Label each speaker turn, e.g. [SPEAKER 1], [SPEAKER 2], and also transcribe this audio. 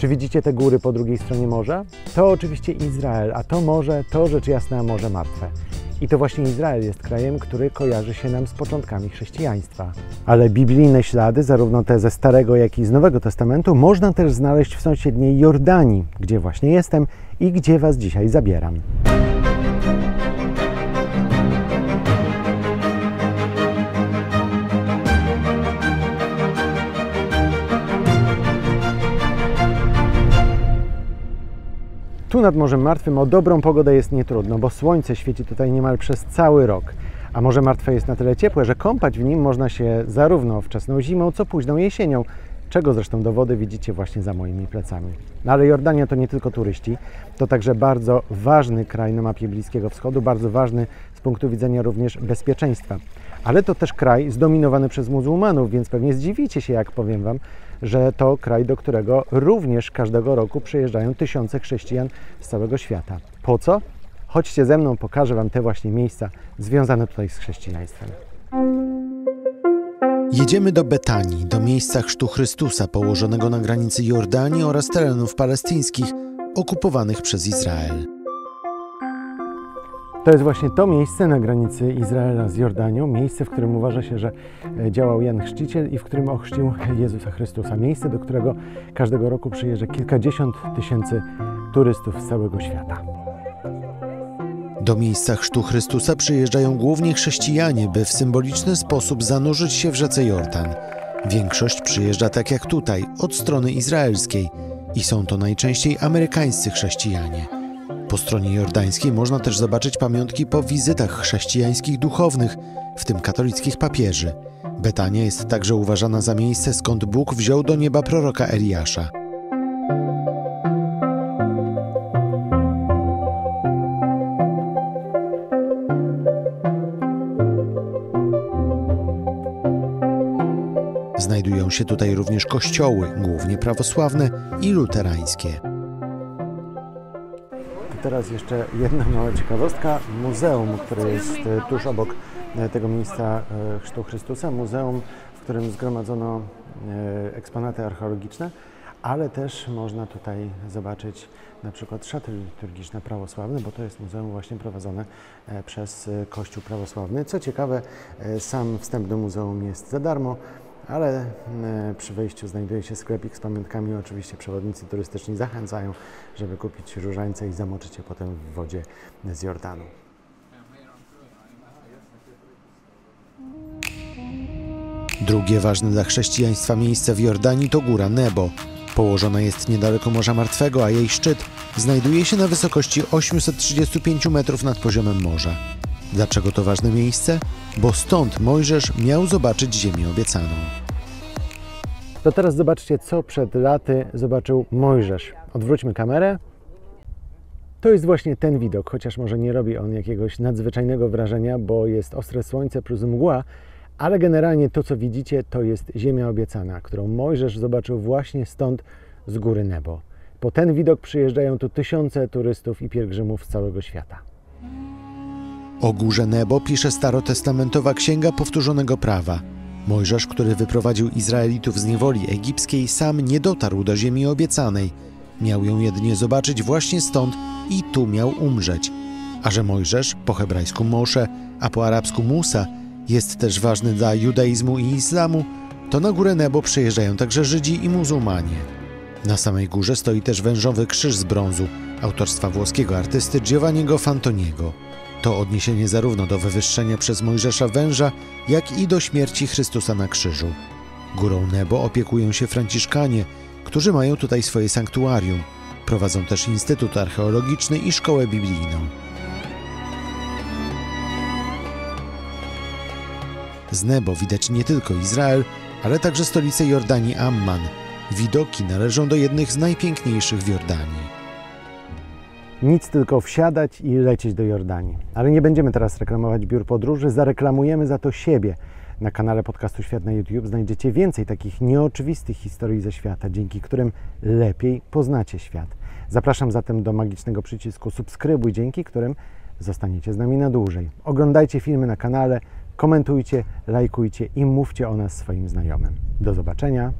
[SPEAKER 1] Czy widzicie te góry po drugiej stronie morza? To oczywiście Izrael, a to morze to rzecz jasna Morze Martwe. I to właśnie Izrael jest krajem, który kojarzy się nam z początkami chrześcijaństwa. Ale biblijne ślady, zarówno te ze Starego, jak i z Nowego Testamentu, można też znaleźć w sąsiedniej Jordanii, gdzie właśnie jestem i gdzie Was dzisiaj zabieram. Tu nad Morzem Martwym o dobrą pogodę jest nietrudno, bo słońce świeci tutaj niemal przez cały rok. A Morze Martwe jest na tyle ciepłe, że kąpać w nim można się zarówno wczesną zimą, co późną jesienią, czego zresztą dowody widzicie właśnie za moimi plecami. No ale Jordania to nie tylko turyści, to także bardzo ważny kraj na mapie Bliskiego Wschodu, bardzo ważny z punktu widzenia również bezpieczeństwa. Ale to też kraj zdominowany przez muzułmanów, więc pewnie zdziwicie się, jak powiem Wam, że to kraj, do którego również każdego roku przyjeżdżają tysiące chrześcijan z całego świata. Po co? Chodźcie ze mną, pokażę Wam te właśnie miejsca związane tutaj z chrześcijaństwem.
[SPEAKER 2] Jedziemy do Betanii, do miejsca chrztu Chrystusa położonego na granicy Jordanii oraz terenów palestyńskich okupowanych przez Izrael.
[SPEAKER 1] To jest właśnie to miejsce na granicy Izraela z Jordanią, miejsce, w którym uważa się, że działał Jan Chrzciciel i w którym ochrzcił Jezusa Chrystusa. Miejsce, do którego każdego roku przyjeżdża kilkadziesiąt tysięcy turystów z całego świata.
[SPEAKER 2] Do miejsca chrztu Chrystusa przyjeżdżają głównie chrześcijanie, by w symboliczny sposób zanurzyć się w rzece Jordan. Większość przyjeżdża tak jak tutaj, od strony izraelskiej i są to najczęściej amerykańscy chrześcijanie. Po stronie jordańskiej można też zobaczyć pamiątki po wizytach chrześcijańskich duchownych, w tym katolickich papieży. Betania jest także uważana za miejsce, skąd Bóg wziął do nieba proroka Eliasza. Znajdują się tutaj również kościoły, głównie prawosławne i luterańskie.
[SPEAKER 1] Teraz jeszcze jedna mała ciekawostka. Muzeum, które jest tuż obok tego miejsca chrztu Chrystusa. Muzeum, w którym zgromadzono eksponaty archeologiczne, ale też można tutaj zobaczyć na przykład szaty liturgiczne prawosławne, bo to jest muzeum właśnie prowadzone przez Kościół prawosławny. Co ciekawe, sam wstęp do muzeum jest za darmo, ale przy wejściu znajduje się sklepik z pamiątkami. Oczywiście przewodnicy turystyczni zachęcają, żeby kupić różańce i zamoczyć je potem w wodzie z Jordanu.
[SPEAKER 2] Drugie ważne dla chrześcijaństwa miejsce w Jordanii to góra Nebo. Położona jest niedaleko Morza Martwego, a jej szczyt znajduje się na wysokości 835 metrów nad poziomem morza. Dlaczego to ważne miejsce? Bo stąd Mojżesz miał zobaczyć ziemię obiecaną.
[SPEAKER 1] To teraz zobaczcie, co przed laty zobaczył Mojżesz. Odwróćmy kamerę. To jest właśnie ten widok, chociaż może nie robi on jakiegoś nadzwyczajnego wrażenia, bo jest ostre słońce plus mgła, ale generalnie to, co widzicie, to jest ziemia obiecana, którą Mojżesz zobaczył właśnie stąd, z góry Nebo. Po ten widok przyjeżdżają tu tysiące turystów i pielgrzymów z całego świata.
[SPEAKER 2] O górze Nebo pisze starotestamentowa Księga Powtórzonego Prawa. Mojżesz, który wyprowadził Izraelitów z niewoli egipskiej, sam nie dotarł do ziemi obiecanej. Miał ją jedynie zobaczyć właśnie stąd i tu miał umrzeć. A że Mojżesz, po hebrajsku Mosze, a po arabsku Musa, jest też ważny dla judaizmu i islamu, to na górę Nebo przyjeżdżają także Żydzi i muzułmanie. Na samej górze stoi też wężowy krzyż z brązu, autorstwa włoskiego artysty Giovanniego Fantoniego. To odniesienie zarówno do wywyższenia przez Mojżesza węża, jak i do śmierci Chrystusa na krzyżu. Górą Nebo opiekują się franciszkanie, którzy mają tutaj swoje sanktuarium. Prowadzą też Instytut Archeologiczny i Szkołę Biblijną. Z Nebo widać nie tylko Izrael, ale także stolicę Jordanii Amman. Widoki należą do jednych z najpiękniejszych w Jordanii.
[SPEAKER 1] Nic, tylko wsiadać i lecieć do Jordanii. Ale nie będziemy teraz reklamować biur podróży, zareklamujemy za to siebie. Na kanale podcastu Świat na YouTube znajdziecie więcej takich nieoczywistych historii ze świata, dzięki którym lepiej poznacie świat. Zapraszam zatem do magicznego przycisku subskrybuj, dzięki którym zostaniecie z nami na dłużej. Oglądajcie filmy na kanale, komentujcie, lajkujcie i mówcie o nas swoim znajomym. Do zobaczenia.